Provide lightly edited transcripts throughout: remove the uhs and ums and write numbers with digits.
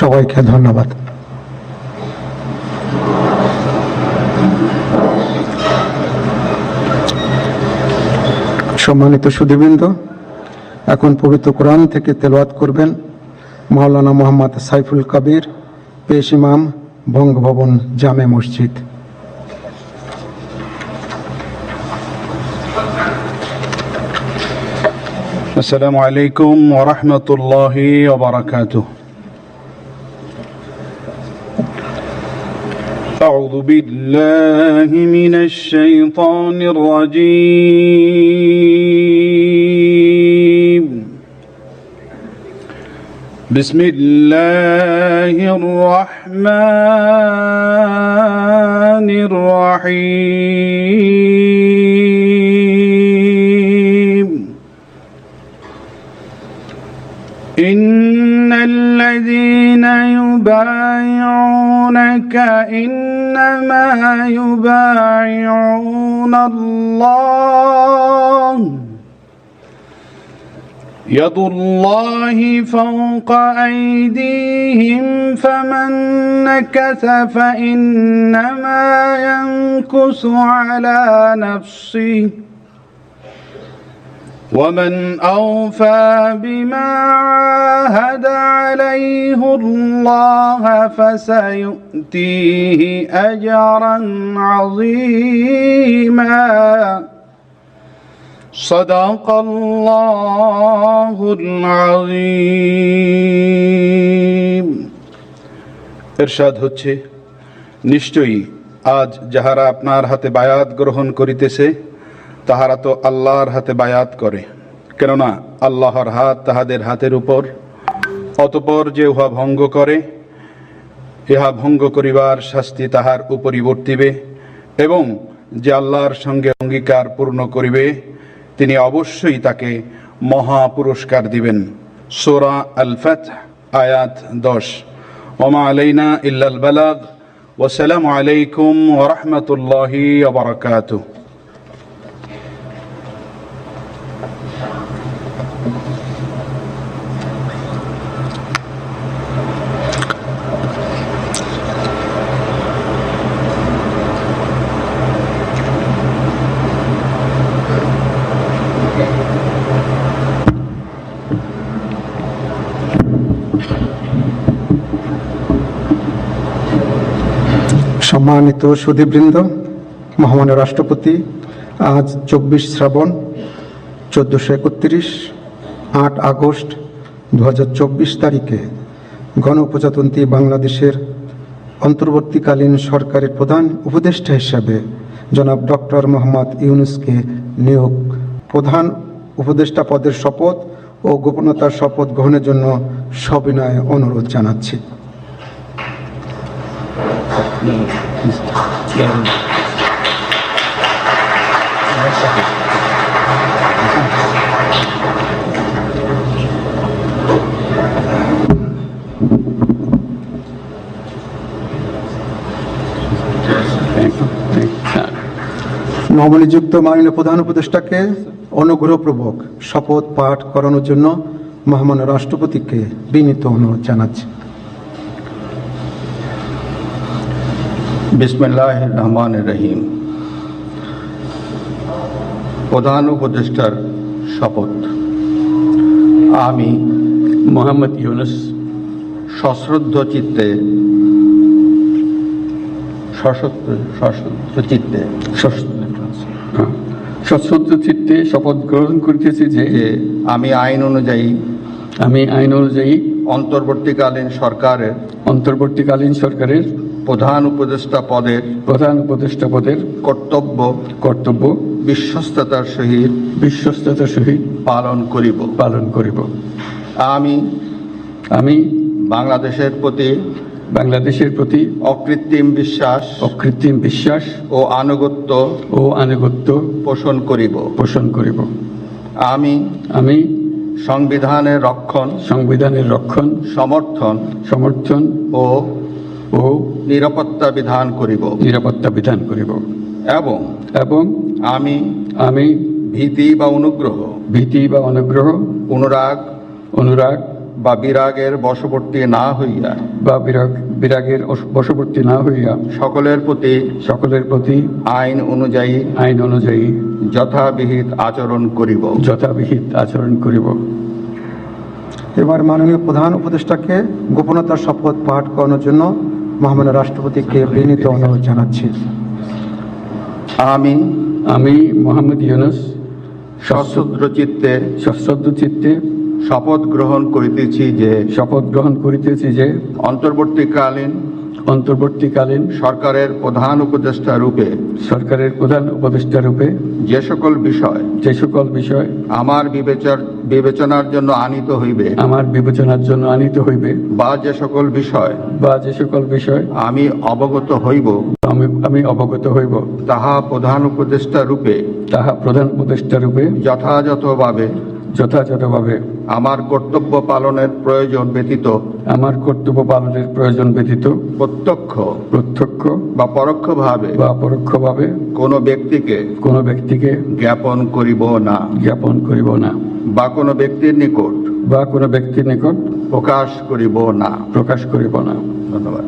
সবাইকে ধন্যবাদ। সম্মানিত সুধীবৃন্দ, এখন পবিত্র কোরআন থেকে তেলাওয়াত করবেন মাওলানা মোহাম্মদ সাইফুল কবির, পেশ ইমাম, বঙ্গভবন জামে মসজিদ। السلام عليكم ورحمة الله وبركاته. أعوذ بالله من الشيطان الرجيم. بسم الله الرحمن الرحيم. إن الذين يبايعونك إنما يبايعون الله يد الله فوق أيديهم فمن نكث فإنما ينكث على نفسه ومن أوفى بما عاهد عليه الله فسيؤتيه أجرا عظيما. صدق الله العظيم. ইরশাদ হচ্ছে, নিশ্চয়ই আজ যাহারা আপনার হাতে বায়াত গ্রহণ করিতেছে তাহারা তো আল্লাহর হাতে বায়াত করে, কেননা আল্লাহর হাত তাহাদের হাতের উপর। অতঃপর যে উহা ভঙ্গ করে, ইহা ভঙ্গ করিবার শাস্তি তাহার উপরই বর্তিবে, এবং যে আল্লাহর সঙ্গে অঙ্গীকার পূর্ণ করিবে তিনি অবশ্যই তাকে মহা পুরস্কার দিবেন। সূরা আল ফাতহ আয়াত 10। ওমা আলাইনা ইল্লাল বালাগ। ওয়াসসালামু আলাইকুম ওয়া রাহমাতুল্লাহি ওয়া বারাকাতুহু। সম্মানিত সুধীবৃন্দ, মহামান্য রাষ্ট্রপতি আজ 24 শ্রাবণ 1431 8 আগস্ট 2024 তারিখে গণপ্রজাতন্ত্রী বাংলাদেশের অন্তর্বর্তীকালীন সরকারের প্রধান উপদেষ্টা হিসাবে জনাব ডক্টর মোহাম্মদ ইউনূসকে নিয়োগ, প্রধান উপদেষ্টা পদের শপথ ও গোপনতার শপথ গ্রহণের জন্য সবিনয়ে অনুরোধ জানাচ্ছি। নবনিযুক্ত মাননীয় প্রধান উপদেষ্টাকে অনুগ্রহপূর্বক শপথ পাঠ করানোর জন্য মহামান্য রাষ্ট্রপতিকে বিনীত অনুরোধ জানাচ্ছি। বিসমিল্লাহির রহমানির রহিম। প্রধান উপদেষ্টার শপথ। আমি মোহাম্মদ ইউনূস সশ্রদ্ধ চিত্তে সশ্রদ্ধ চিত্তে শপথ গ্রহণ করিতেছি যে আমি আইন অনুযায়ী অন্তর্বর্তীকালীন সরকারের প্রধান উপদেষ্টা পদের কর্তব্য বিশ্বস্ততার সহিত পালন করিব। আমি বাংলাদেশের প্রতি অকৃত্রিম বিশ্বাস ও আনুগত্য পোষণ করিব। আমি সংবিধানের রক্ষণ সমর্থন ও নিরাপত্তা বিধান করিব এবং আমি ভীতি বা অনুগ্রহ অনুরাগ বা বিরাগের বশবর্তী না হইয়া বিরাগের বশবর্তী না হইয়া সকলের প্রতি আইন অনুযায়ী যথাবিহিত আচরণ করিব। এবার মাননীয় প্রধান উপদেষ্টাকে গোপনতার শপথ পাঠ করানোর জন্য মহামান্য রাষ্ট্রপতিকে বিনীত অনুরোধ জানাচ্ছি। আমি মোহাম্মদ ইউনূস সশ্রদ্ধ চিত্তে শপথ গ্রহণ করিতেছি যে অন্তর্বর্তীকালীন সরকারের প্রধান উপদেষ্টা রূপে যে সকল বিষয় আমার বিবেচনার জন্য আনিত হইবে বা যে সকল বিষয় আমি অবগত হইব তাহা প্রধান উপদেষ্টা রূপে যথাযথভাবে আমার কর্তব্য পালনের প্রয়োজন ব্যতীত প্রত্যক্ষ বা পরোক্ষভাবে কোনো ব্যক্তিকে জ্ঞাপন করিব না বা কোনো ব্যক্তির নিকট প্রকাশ করিব না। ধন্যবাদ।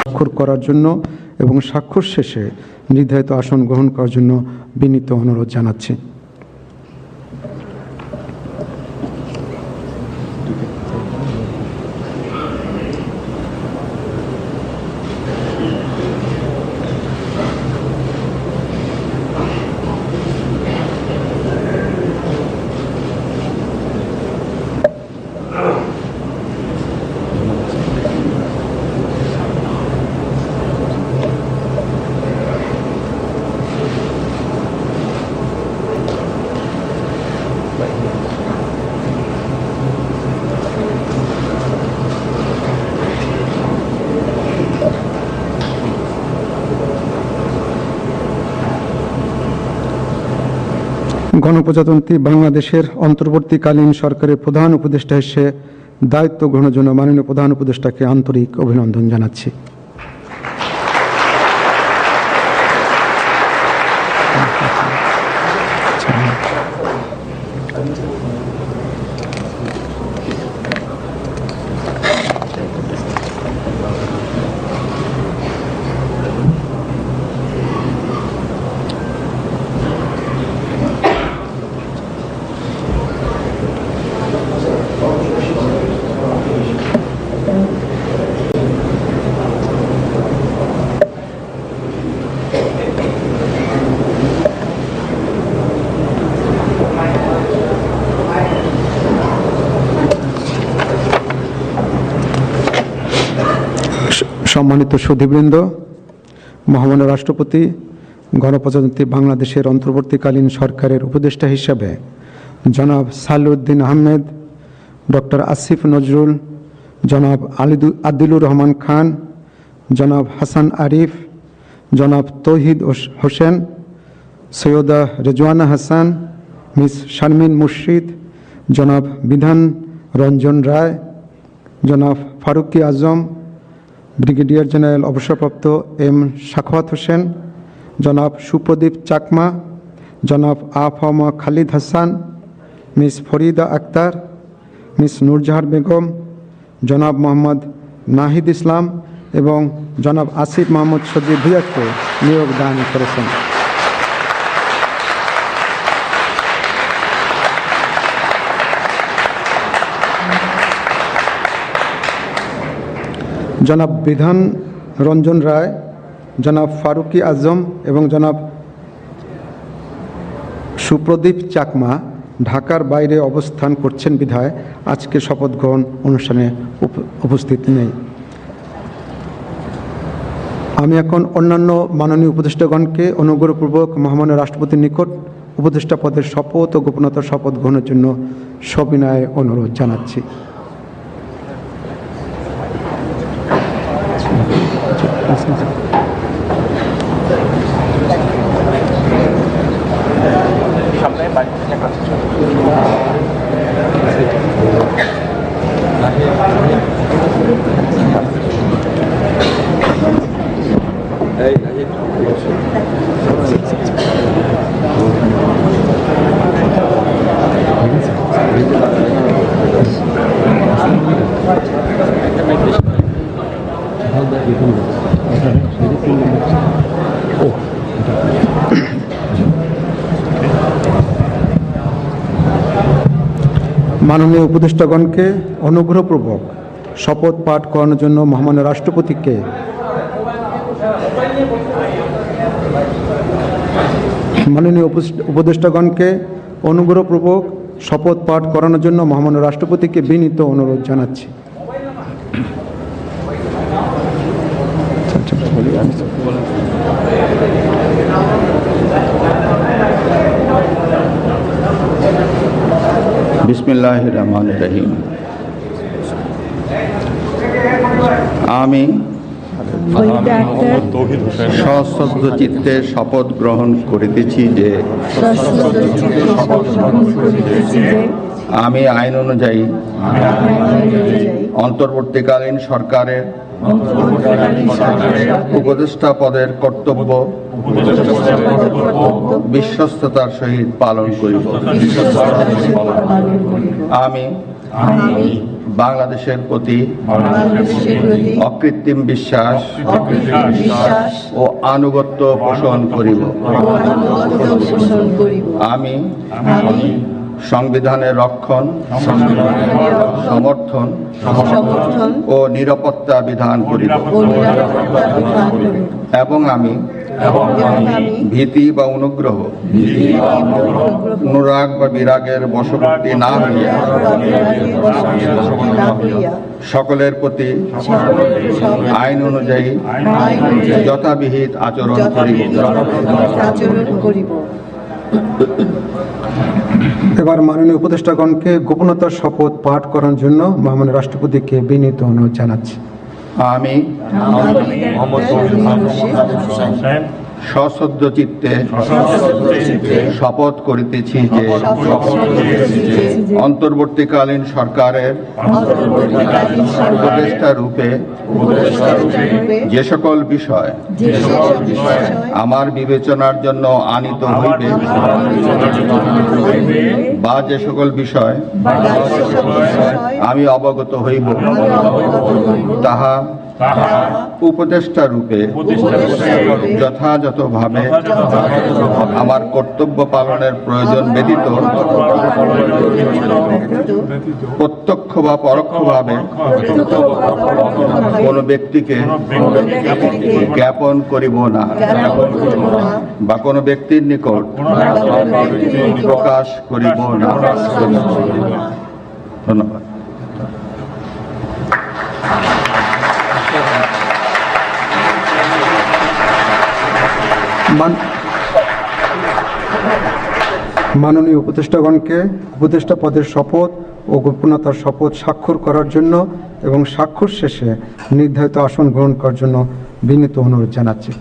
স্বাক্ষর করার জন্য এবং স্বাক্ষর শেষে নির্ধারিত আসন গ্রহণ করার জন্য বিনীত অনুরোধ জানাচ্ছি। গণপ্রজাতন্ত্রী বাংলাদেশের অন্তর্বর্তীকালীন সরকারের প্রধান উপদেষ্টা হিসেবে দায়িত্ব গ্রহণের জন্য মাননীয় প্রধান উপদেষ্টাকে আন্তরিক অভিনন্দন জানাচ্ছি। সম্মানিত সুধীবৃন্দ, মহামান্য রাষ্ট্রপতি গণপ্রজাতন্ত্রী বাংলাদেশের অন্তর্বর্তীকালীন সরকারের উপদেষ্টা হিসাবে জনাব সালেউদ্দিন আহমেদ, ডক্টর আসিফ নজরুল, জনাব আদিলুর রহমান খান, জনাব হাসান আরিফ, জনাব তৌহিদ হোসেন, সৈয়দা রেজওয়ানা হাসান, মিস শারমিন মুর্শিদ, জনাব বিধান রঞ্জন রায়, জনাব ফারুকি আজম, ব্রিগেডিয়ার জেনারেল অবসরপ্রাপ্ত এম সাখাওয়াত হোসেন, জনাব সুপ্রদীপ চাকমা, জনাব আফম খালিদ হাসান, মিস ফরিদা আক্তার, মিস নূরজাহার বেগম, জনাব মোহাম্মদ নাহিদ ইসলাম এবং জনাব আসিফ মাহমুদ সজিব ভুঁইয়াকে নিয়োগ দান করেছেন। জনাব বিধান রঞ্জন রায়, জনাব ফারুকি আজম এবং জনাব সুপ্রদীপ চাকমা ঢাকার বাইরে অবস্থান করছেন বিধায় আজকে শপথ গ্রহণ অনুষ্ঠানে উপস্থিত নেই। আমি এখন অন্যান্য মাননীয় উপদেষ্টাগণকে অনুগ্রহপূর্বক মহামান্য রাষ্ট্রপতির নিকট উপদেষ্টা পদের শপথ ও গোপনতার শপথ গ্রহণের জন্য সবিনয়ে অনুরোধ জানাচ্ছি। এই মাননীয় উপদেষ্টাগণকে অনুগ্রহপূর্বক শপথ পাঠ করানোর জন্য মহামান্য রাষ্ট্রপতিকে শপথ পাঠ করানোর জন্য মহামান্য রাষ্ট্রপতিকে বিনীত অনুরোধ জানাচ্ছি। বিসমিল্লাহির রহমানির রহিম। আমি সশ্রদ্ধ চিত্তে শপথ গ্রহণ করিতেছি যে আমি আইন অনুযায়ী অন্তর্বর্তীকালীন সরকারের উপদেষ্টা পদের কর্তব্য বিশ্বস্ততার সহিত পালন করিব। আমি বাংলাদেশের প্রতি অকৃত্রিম বিশ্বাস ও আনুগত্য পোষণ করিব। আমি সংবিধানের রক্ষণ, সমর্থন ও নিরাপত্তা বিধান করিব এবং আমি ভীতি বা অনুগ্রহ, অনুরাগ বা বিরাগের বশবর্তী না হইয়া সকলের প্রতি আইন অনুযায়ী যথাবিহিত আচরণ করিব। এবার মাননীয় উপদেষ্টাগণকে গোপনতার শপথ পাঠ করার জন্য মহামান্য রাষ্ট্রপতিকে বিনীত অনুরোধ জানাচ্ছি। আমি সশ্রদ্ধ চিত্তে শপথ করিতেছি যে অন্তর্বর্তীকালীন সরকারের উপদেষ্টা রূপে যে সকল বিষয় আমার বিবেচনার জন্য আনিত হইবে বা যে সকল বিষয় আমি অবগত হইব তাহা উপদেষ্টা রূপে যথাযথভাবে আমার কর্তব্য পালনের প্রয়োজন ব্যতীত প্রত্যক্ষ বা পরোক্ষভাবে কোনো ব্যক্তিকে জ্ঞাপন করিব না বা কোনো ব্যক্তির নিকট প্রকাশ করিব না। ধন্যবাদ। মাননীয় উপদেষ্টাগণকে উপদেষ্টা পদের শপথ ও গোপনতার শপথ স্বাক্ষর করার জন্য এবং স্বাক্ষর শেষে নির্ধারিত আসন গ্রহণ করার জন্য বিনীত অনুরোধ জানাচ্ছি।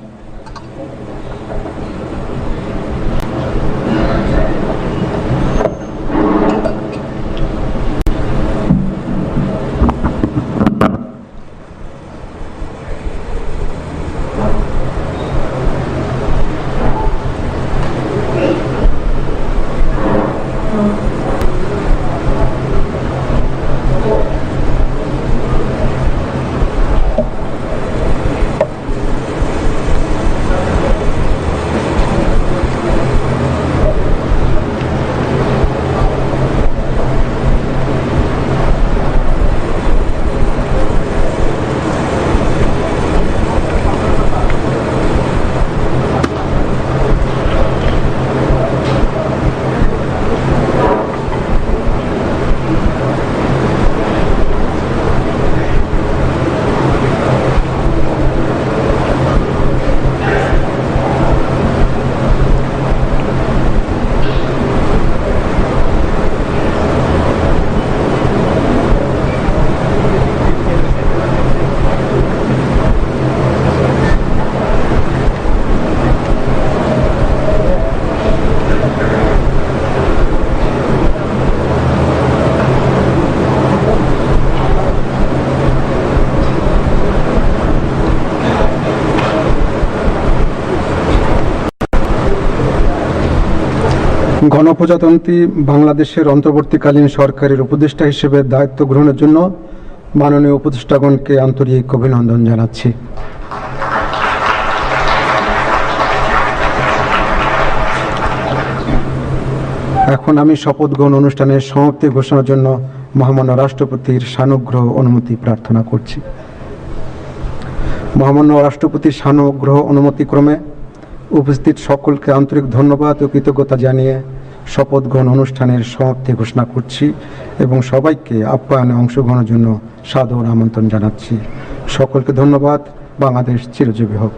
গণপ্রজাতন্ত্রী বাংলাদেশের অন্তর্বর্তীকালীন সরকারের উপদেষ্টা হিসেবে দায়িত্ব গ্রহণের জন্য মাননীয় উপদেষ্টাগণকে আন্তরিক অভিনন্দন জানাচ্ছি। এখন আমি শপথ গ্রহণ অনুষ্ঠানের সমাপ্তি ঘোষণার জন্য মহামান্য রাষ্ট্রপতির সানুগ্রহ অনুমতি প্রার্থনা করছি। মহামান্য রাষ্ট্রপতির সানুগ্রহ অনুমতিক্রমে উপস্থিত সকলকে আন্তরিক ধন্যবাদ ও কৃতজ্ঞতা জানিয়ে শপথ গ্রহণ অনুষ্ঠানের সমাপ্তি ঘোষণা করছি এবং সবাইকে আপ্যায়নে অংশগ্রহণের জন্য সাদর আমন্ত্রণ জানাচ্ছি। সকলকে ধন্যবাদ। বাংলাদেশ চিরজীবী হোক।